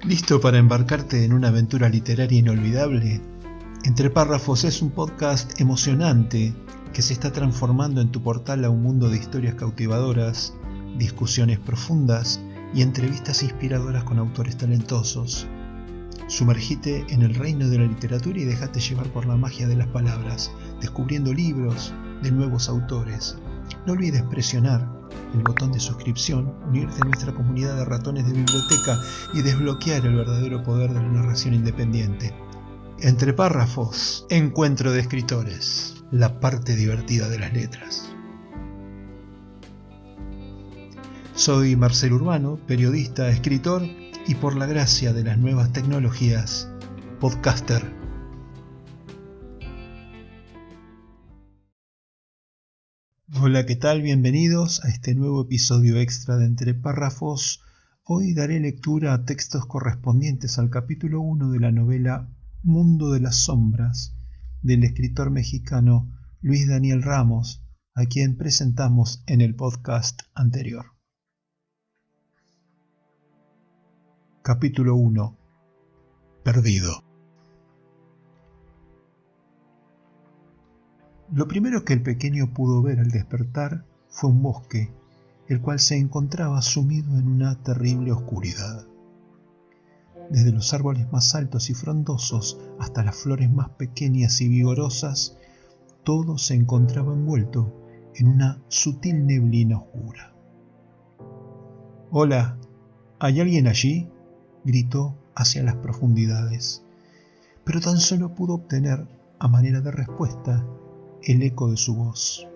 ¿Listo para embarcarte en una aventura literaria inolvidable? Entre Párrafos es un podcast emocionante que se está transformando en tu portal a un mundo de historias cautivadoras, discusiones profundas y entrevistas inspiradoras con autores talentosos. Sumergite en el reino de la literatura y déjate llevar por la magia de las palabras, descubriendo libros de nuevos autores. No olvides presionar el botón de suscripción, unirte a nuestra comunidad de ratones de biblioteca y desbloquear el verdadero poder de la narración independiente. Entre Párrafos, encuentro de escritores, la parte divertida de las letras. Soy Marcelo Urbano, periodista, escritor y por la gracia de las nuevas tecnologías, podcaster. Hola, ¿qué tal? Bienvenidos a este nuevo episodio extra de Entre Párrafos. Hoy daré lectura a textos correspondientes al capítulo 1 de la novela Mundo de las Sombras, del escritor mexicano Luis Daniel Ramos, a quien presentamos en el podcast anterior. Capítulo 1. Perdido. Lo primero que el pequeño pudo ver al despertar fue un bosque, el cual se encontraba sumido en una terrible oscuridad. Desde los árboles más altos y frondosos hasta las flores más pequeñas y vigorosas, todo se encontraba envuelto en una sutil neblina oscura. «Hola, ¿hay alguien allí?», gritó hacia las profundidades, pero tan solo pudo obtener, a manera de respuesta, el eco de su voz.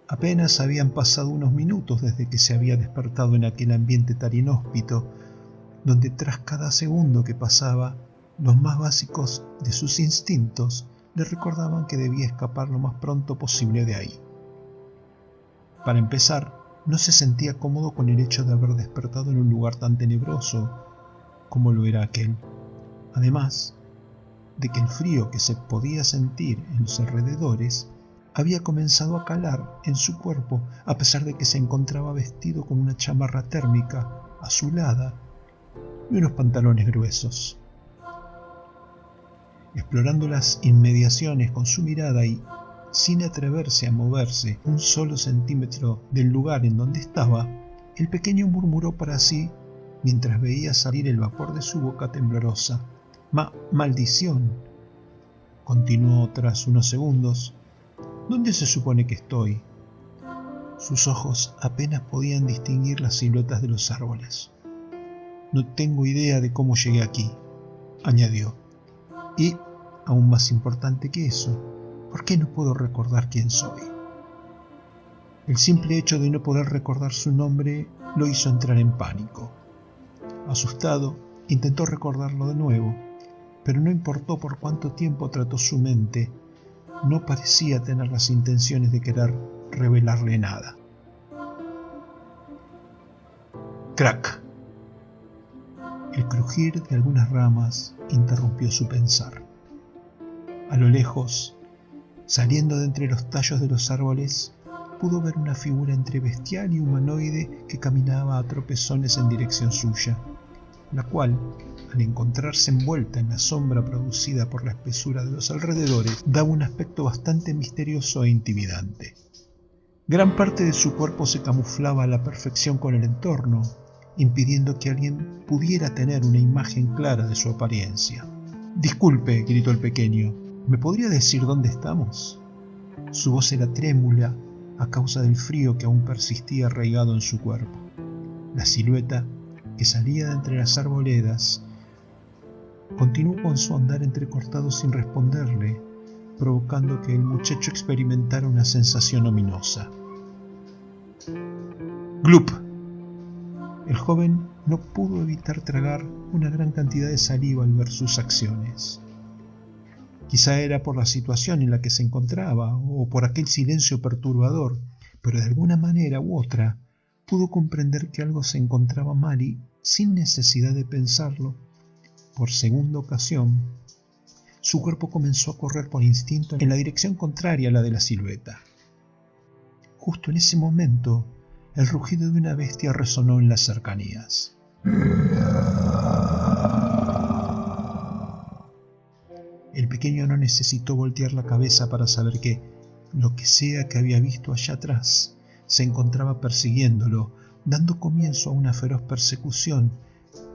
Apenas habían pasado unos minutos desde que se había despertado en aquel ambiente tan inhóspito, donde tras cada segundo que pasaba, los más básicos de sus instintos le recordaban que debía escapar lo más pronto posible de ahí. Para empezar, no se sentía cómodo con el hecho de haber despertado en un lugar tan tenebroso como lo era aquel. Además de que el frío que se podía sentir en los alrededores había comenzado a calar en su cuerpo, a pesar de que se encontraba vestido con una chamarra térmica azulada y unos pantalones gruesos. Explorando las inmediaciones con su mirada y sin atreverse a moverse un solo centímetro del lugar en donde estaba, el pequeño murmuró para sí mientras veía salir el vapor de su boca temblorosa: «Maldición», continuó tras unos segundos. «¿Dónde se supone que estoy?». Sus ojos apenas podían distinguir las siluetas de los árboles. «No tengo idea de cómo llegué aquí», añadió. «Y, aún más importante que eso, ¿por qué no puedo recordar quién soy?». El simple hecho de no poder recordar su nombre lo hizo entrar en pánico. Asustado, intentó recordarlo de nuevo, pero no importó por cuánto tiempo trató su mente, no parecía tener las intenciones de querer revelarle nada. Crack. El crujir de algunas ramas interrumpió su pensar. A lo lejos, saliendo de entre los tallos de los árboles, pudo ver una figura entre bestial y humanoide que caminaba a tropezones en dirección suya, la cual, al encontrarse envuelta en la sombra producida por la espesura de los alrededores, daba un aspecto bastante misterioso e intimidante. Gran parte de su cuerpo se camuflaba a la perfección con el entorno, impidiendo que alguien pudiera tener una imagen clara de su apariencia. «Disculpe», gritó el pequeño, «¿me podría decir dónde estamos?». Su voz era trémula a causa del frío que aún persistía arraigado en su cuerpo. La silueta, que salía de entre las arboledas, continuó con su andar entrecortado sin responderle, provocando que el muchacho experimentara una sensación ominosa. ¡Glup! El joven no pudo evitar tragar una gran cantidad de saliva al ver sus acciones. Quizá era por la situación en la que se encontraba o por aquel silencio perturbador, pero de alguna manera u otra pudo comprender que algo se encontraba mal y, sin necesidad de pensarlo, por segunda ocasión, su cuerpo comenzó a correr por instinto en la dirección contraria a la de la silueta. Justo en ese momento, el rugido de una bestia resonó en las cercanías. El pequeño no necesitó voltear la cabeza para saber que lo que sea que había visto allá atrás se encontraba persiguiéndolo, dando comienzo a una feroz persecución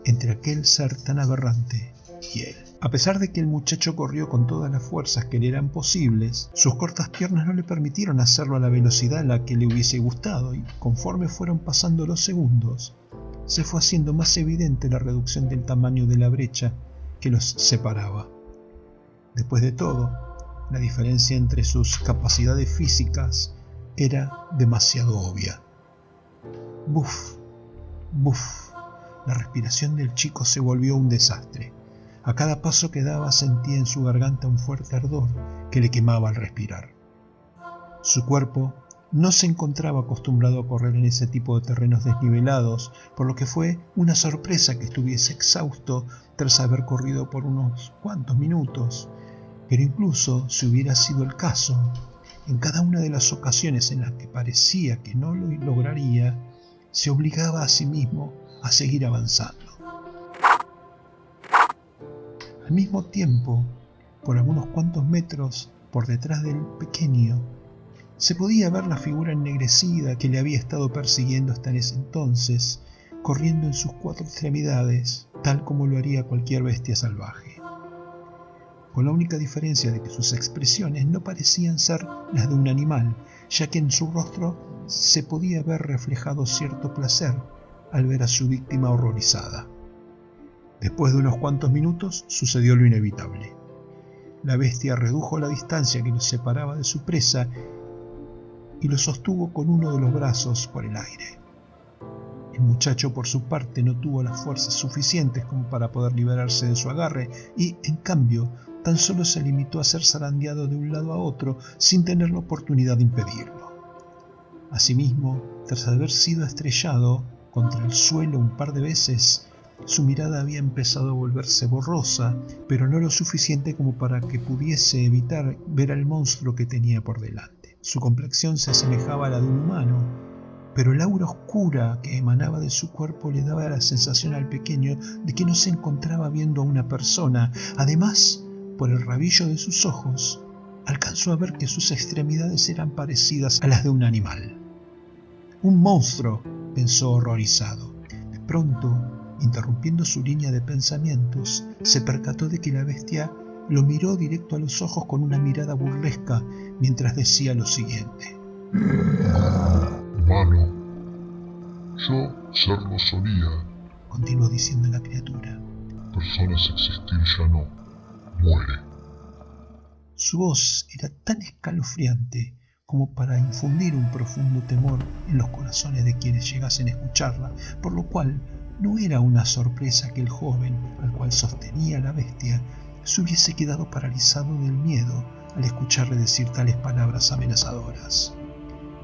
entre aquel ser tan aberrante y él. A pesar de que el muchacho corrió con todas las fuerzas que le eran posibles, sus cortas piernas no le permitieron hacerlo a la velocidad a la que le hubiese gustado, y conforme fueron pasando los segundos, se fue haciendo más evidente la reducción del tamaño de la brecha que los separaba. Después de todo, la diferencia entre sus capacidades físicas era demasiado obvia. Buf, buf. La respiración del chico se volvió un desastre. A cada paso que daba sentía en su garganta un fuerte ardor que le quemaba al respirar. Su cuerpo no se encontraba acostumbrado a correr en ese tipo de terrenos desnivelados, por lo que fue una sorpresa que estuviese exhausto tras haber corrido por unos cuantos minutos. Pero incluso si hubiera sido el caso, en cada una de las ocasiones en las que parecía que no lo lograría, se obligaba a sí mismo a seguir avanzando. Al mismo tiempo, por algunos cuantos metros por detrás del pequeño, se podía ver la figura ennegrecida que le había estado persiguiendo hasta en ese entonces, corriendo en sus cuatro extremidades, tal como lo haría cualquier bestia salvaje. Con la única diferencia de que sus expresiones no parecían ser las de un animal, ya que en su rostro se podía ver reflejado cierto placer al ver a su víctima horrorizada. Después de unos cuantos minutos sucedió lo inevitable. La bestia redujo la distancia que lo separaba de su presa y lo sostuvo con uno de los brazos por el aire. El muchacho, por su parte, no tuvo las fuerzas suficientes como para poder liberarse de su agarre y, en cambio, tan solo se limitó a ser zarandeado de un lado a otro sin tener la oportunidad de impedirlo. Asimismo, tras haber sido estrellado contra el suelo un par de veces, su mirada había empezado a volverse borrosa, pero no lo suficiente como para que pudiese evitar ver al monstruo que tenía por delante. Su complexión se asemejaba a la de un humano, pero el aura oscura que emanaba de su cuerpo le daba la sensación al pequeño de que no se encontraba viendo a una persona. Además, por el rabillo de sus ojos, alcanzó a ver que sus extremidades eran parecidas a las de un animal. «Un monstruo», pensó horrorizado. De pronto, interrumpiendo su línea de pensamientos, se percató de que la bestia lo miró directo a los ojos con una mirada burlesca mientras decía lo siguiente. «Humano, yo serlo solía», continuó diciendo la criatura. «Personas existir ya no. Muere». Su voz era tan escalofriante como para infundir un profundo temor en los corazones de quienes llegasen a escucharla, por lo cual no era una sorpresa que el joven, al cual sostenía la bestia, se hubiese quedado paralizado del miedo al escucharle decir tales palabras amenazadoras.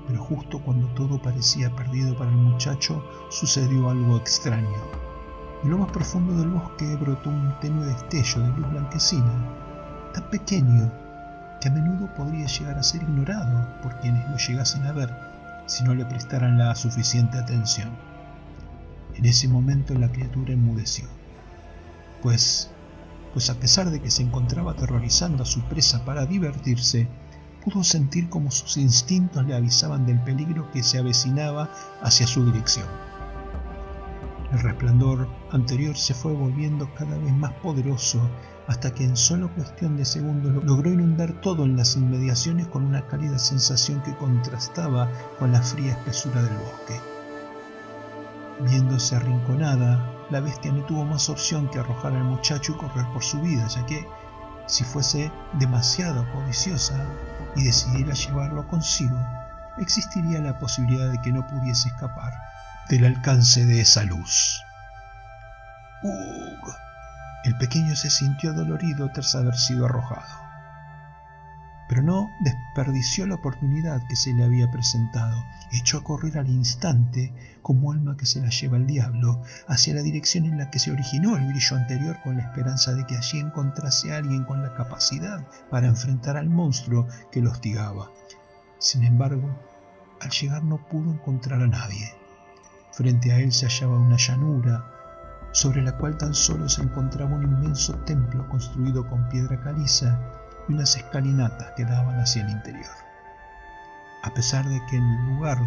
Pero justo cuando todo parecía perdido para el muchacho, sucedió algo extraño. En lo más profundo del bosque brotó un tenue destello de luz blanquecina, tan pequeño que a menudo podría llegar a ser ignorado por quienes lo llegasen a ver si no le prestaran la suficiente atención. En ese momento la criatura enmudeció, pues a pesar de que se encontraba aterrorizando a su presa para divertirse, pudo sentir como sus instintos le avisaban del peligro que se avecinaba hacia su dirección. El resplandor anterior se fue volviendo cada vez más poderoso hasta que en solo cuestión de segundos logró inundar todo en las inmediaciones con una cálida sensación que contrastaba con la fría espesura del bosque. Viéndose arrinconada, la bestia no tuvo más opción que arrojar al muchacho y correr por su vida, ya que, si fuese demasiado codiciosa y decidiera llevarlo consigo, existiría la posibilidad de que no pudiese escapar del alcance de esa luz. ¡Ugh! El pequeño se sintió dolorido tras haber sido arrojado, pero no desperdició la oportunidad que se le había presentado. Echó a correr al instante, como alma que se la lleva el diablo, hacia la dirección en la que se originó el brillo anterior, con la esperanza de que allí encontrase a alguien con la capacidad para enfrentar al monstruo que lo hostigaba. Sin embargo, al llegar no pudo encontrar a nadie. Frente a él se hallaba una llanura, sobre la cual tan solo se encontraba un inmenso templo construido con piedra caliza y unas escalinatas que daban hacia el interior. A pesar de que el lugar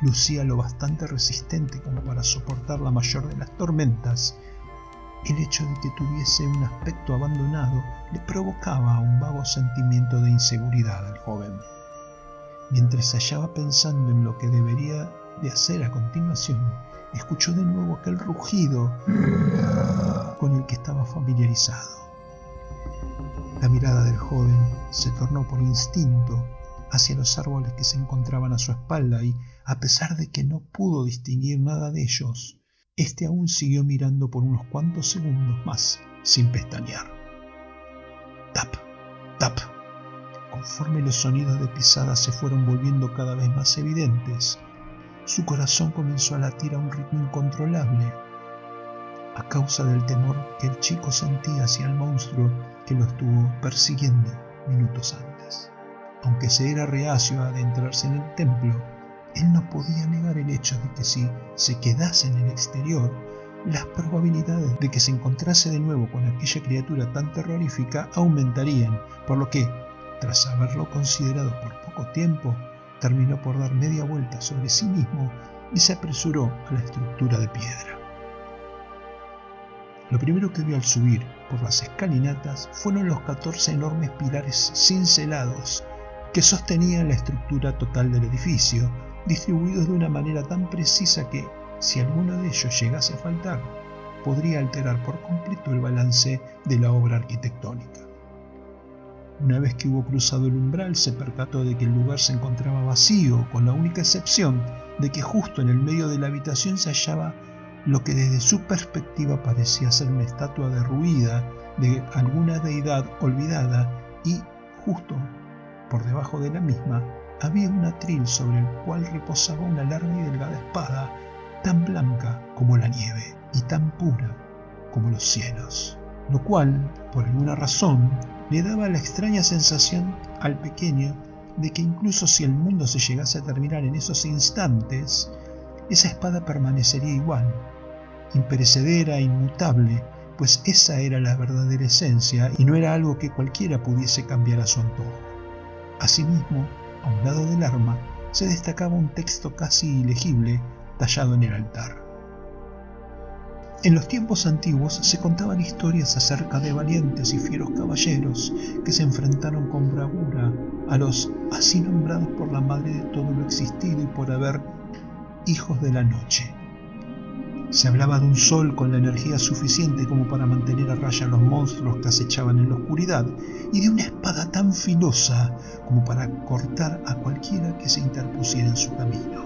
lucía lo bastante resistente como para soportar la mayor de las tormentas, el hecho de que tuviese un aspecto abandonado le provocaba un vago sentimiento de inseguridad al joven. Mientras se hallaba pensando en lo que debería de hacer a continuación, escuchó de nuevo aquel rugido con el que estaba familiarizado. La mirada del joven se tornó por instinto hacia los árboles que se encontraban a su espalda y, a pesar de que no pudo distinguir nada de ellos, este aún siguió mirando por unos cuantos segundos más, sin pestañear. Tap, tap. Conforme los sonidos de pisadas se fueron volviendo cada vez más evidentes, su corazón comenzó a latir a un ritmo incontrolable, a causa del temor que el chico sentía hacia el monstruo que lo estuvo persiguiendo minutos antes. Aunque se era reacio a adentrarse en el templo, él no podía negar el hecho de que si se quedase en el exterior, las probabilidades de que se encontrase de nuevo con aquella criatura tan terrorífica aumentarían, por lo que, tras haberlo considerado por poco tiempo, terminó por dar media vuelta sobre sí mismo y se apresuró a la estructura de piedra. Lo primero que vio al subir por las escalinatas fueron los 14 enormes pilares cincelados que sostenían la estructura total del edificio, distribuidos de una manera tan precisa que, si alguno de ellos llegase a faltar, podría alterar por completo el balance de la obra arquitectónica. Una vez que hubo cruzado el umbral, se percató de que el lugar se encontraba vacío, con la única excepción de que justo en el medio de la habitación se hallaba lo que desde su perspectiva parecía ser una estatua derruida de alguna deidad olvidada, y justo por debajo de la misma había un atril sobre el cual reposaba una larga y delgada espada, tan blanca como la nieve y tan pura como los cielos, lo cual, por alguna razón, le daba la extraña sensación al pequeño de que incluso si el mundo se llegase a terminar en esos instantes, esa espada permanecería igual, imperecedera e inmutable, pues esa era la verdadera esencia y no era algo que cualquiera pudiese cambiar a su antojo. Asimismo, a un lado del arma, se destacaba un texto casi ilegible tallado en el altar. En los tiempos antiguos se contaban historias acerca de valientes y fieros caballeros que se enfrentaron con bravura a los así nombrados por la madre de todo lo existido y por haber hijos de la noche. Se hablaba de un sol con la energía suficiente como para mantener a raya a los monstruos que acechaban en la oscuridad, y de una espada tan filosa como para cortar a cualquiera que se interpusiera en su camino.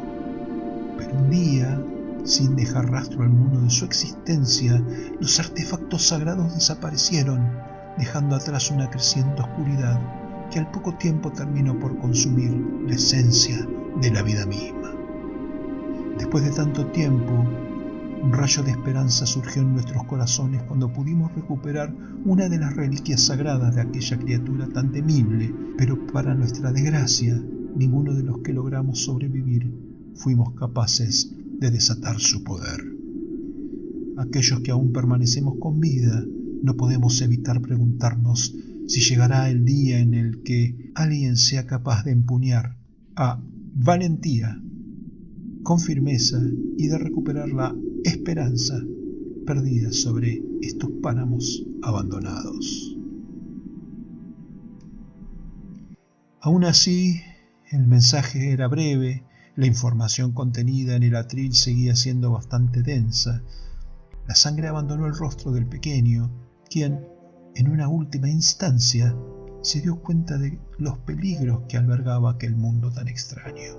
Pero un día, sin dejar rastro alguno de su existencia, los artefactos sagrados desaparecieron, dejando atrás una creciente oscuridad que al poco tiempo terminó por consumir la esencia de la vida misma. Después de tanto tiempo, un rayo de esperanza surgió en nuestros corazones cuando pudimos recuperar una de las reliquias sagradas de aquella criatura tan temible, pero para nuestra desgracia, ninguno de los que logramos sobrevivir fuimos capaces de desatar su poder. Aquellos que aún permanecemos con vida, no podemos evitar preguntarnos si llegará el día en el que alguien sea capaz de empuñar a valentía, con firmeza, y de recuperar la esperanza perdida sobre estos páramos abandonados. Aún así, el mensaje era breve, la información contenida en el atril seguía siendo bastante densa. La sangre abandonó el rostro del pequeño, quien, en una última instancia, se dio cuenta de los peligros que albergaba aquel mundo tan extraño.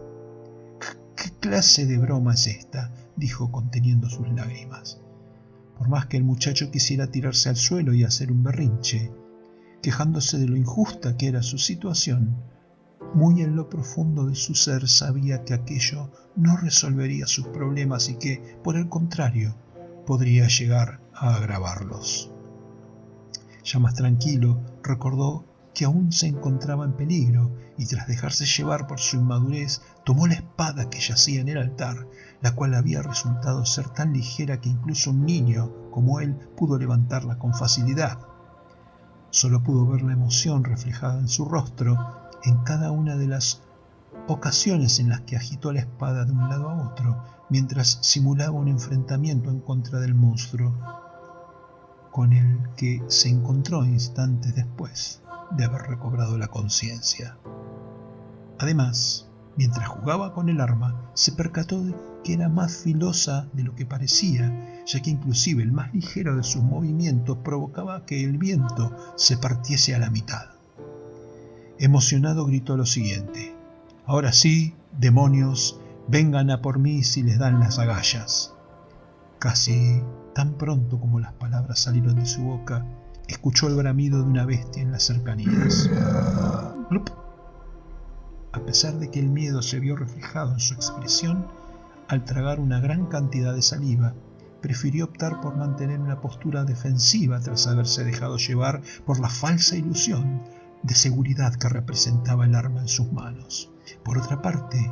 ¿Qué clase de broma es esta?, dijo conteniendo sus lágrimas. Por más que el muchacho quisiera tirarse al suelo y hacer un berrinche, quejándose de lo injusta que era su situación, muy en lo profundo de su ser sabía que aquello no resolvería sus problemas y que, por el contrario, podría llegar a agravarlos. Ya más tranquilo, recordó que aún se encontraba en peligro, y tras dejarse llevar por su inmadurez, tomó la espada que yacía en el altar, la cual había resultado ser tan ligera que incluso un niño como él pudo levantarla con facilidad. Solo pudo ver la emoción reflejada en su rostro en cada una de las ocasiones en las que agitó la espada de un lado a otro, mientras simulaba un enfrentamiento en contra del monstruo, con el que se encontró instantes después de haber recobrado la conciencia. Además, mientras jugaba con el arma, se percató de que era más filosa de lo que parecía, ya que inclusive el más ligero de sus movimientos provocaba que el viento se partiese a la mitad. Emocionado gritó lo siguiente: «Ahora sí, demonios, vengan a por mí si les dan las agallas». Casi tan pronto como las palabras salieron de su boca, escuchó el bramido de una bestia en las cercanías. ¡Glup! A pesar de que el miedo se vio reflejado en su expresión, al tragar una gran cantidad de saliva, prefirió optar por mantener una postura defensiva tras haberse dejado llevar por la falsa ilusión de seguridad que representaba el arma en sus manos. Por otra parte,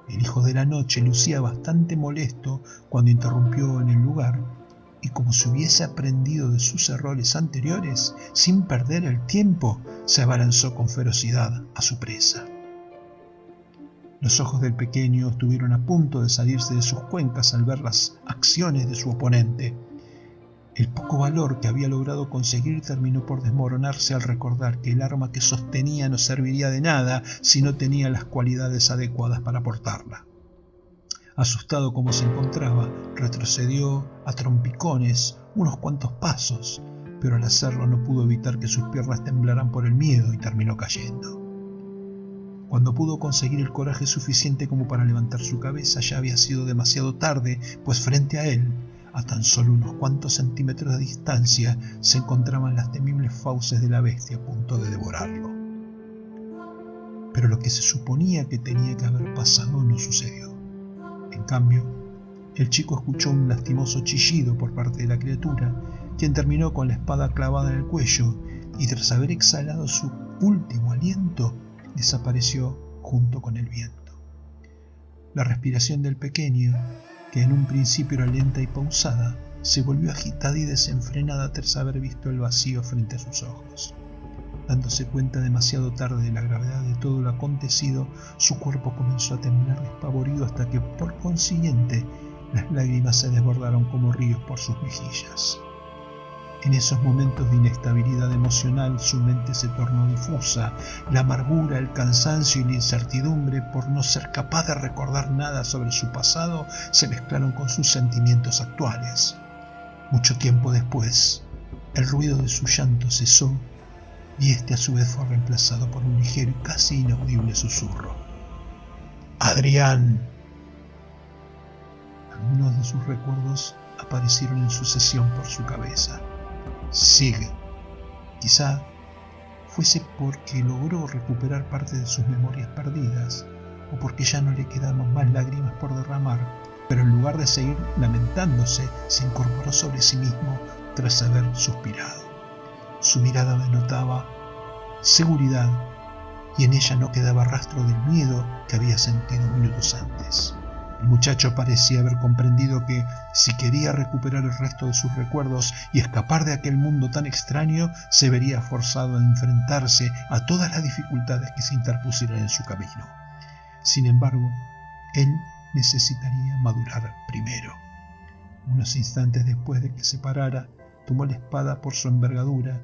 el hijo de la noche lucía bastante molesto cuando interrumpió en el lugar, y como si hubiese aprendido de sus errores anteriores, sin perder el tiempo, se abalanzó con ferocidad a su presa. Los ojos del pequeño estuvieron a punto de salirse de sus cuencas al ver las acciones de su oponente. El poco valor que había logrado conseguir terminó por desmoronarse al recordar que el arma que sostenía no serviría de nada si no tenía las cualidades adecuadas para portarla. Asustado como se encontraba, retrocedió a trompicones unos cuantos pasos, pero al hacerlo no pudo evitar que sus piernas temblaran por el miedo y terminó cayendo. Cuando pudo conseguir el coraje suficiente como para levantar su cabeza, ya había sido demasiado tarde, pues frente a él, a tan solo unos cuantos centímetros de distancia, se encontraban las temibles fauces de la bestia a punto de devorarlo. Pero lo que se suponía que tenía que haber pasado no sucedió. En cambio, el chico escuchó un lastimoso chillido por parte de la criatura, quien terminó con la espada clavada en el cuello y tras haber exhalado su último aliento, desapareció junto con el viento. La respiración del pequeño, que en un principio era lenta y pausada, se volvió agitada y desenfrenada tras haber visto el vacío frente a sus ojos. Dándose cuenta demasiado tarde de la gravedad de todo lo acontecido, su cuerpo comenzó a temblar despavorido hasta que, por consiguiente, las lágrimas se desbordaron como ríos por sus mejillas. En esos momentos de inestabilidad emocional, su mente se tornó difusa. La amargura, el cansancio y la incertidumbre por no ser capaz de recordar nada sobre su pasado se mezclaron con sus sentimientos actuales. Mucho tiempo después, el ruido de su llanto cesó y este a su vez fue reemplazado por un ligero y casi inaudible susurro. ¡Adrián! Algunos de sus recuerdos aparecieron en sucesión por su cabeza. Sig. Quizá fuese porque logró recuperar parte de sus memorias perdidas, o porque ya no le quedaban más lágrimas por derramar, pero en lugar de seguir lamentándose, se incorporó sobre sí mismo tras haber suspirado. Su mirada denotaba seguridad, y en ella no quedaba rastro del miedo que había sentido minutos antes. El muchacho parecía haber comprendido que, si quería recuperar el resto de sus recuerdos y escapar de aquel mundo tan extraño, se vería forzado a enfrentarse a todas las dificultades que se interpusieran en su camino. Sin embargo, él necesitaría madurar primero. Unos instantes después de que se parara, tomó la espada por su envergadura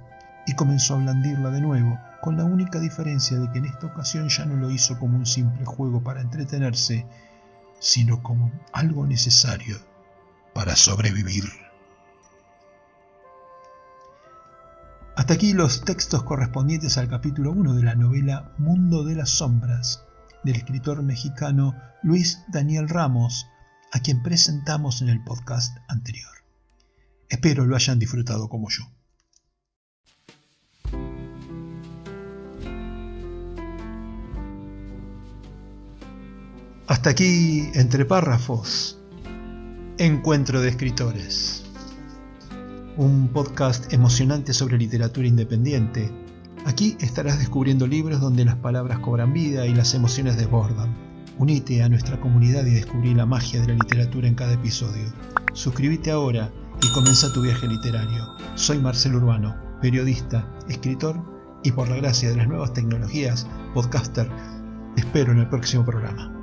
y comenzó a blandirla de nuevo, con la única diferencia de que en esta ocasión ya no lo hizo como un simple juego para entretenerse, sino como algo necesario para sobrevivir. Hasta aquí los textos correspondientes al capítulo 1 de la novela Mundo de las Sombras, del escritor mexicano Luis Daniel Ramos, a quien presentamos en el podcast anterior. Espero lo hayan disfrutado como yo. Hasta aquí, entre párrafos, Encuentro de Escritores, un podcast emocionante sobre literatura independiente, Aquí estarás descubriendo libros donde las palabras cobran vida y las emociones desbordan. Unite a nuestra comunidad y descubrí la magia de la literatura en cada episodio. Suscríbete ahora y comienza tu viaje literario. Soy Marcelo Urbano, periodista, escritor y por la gracia de las nuevas tecnologías, podcaster. Te espero en el próximo programa.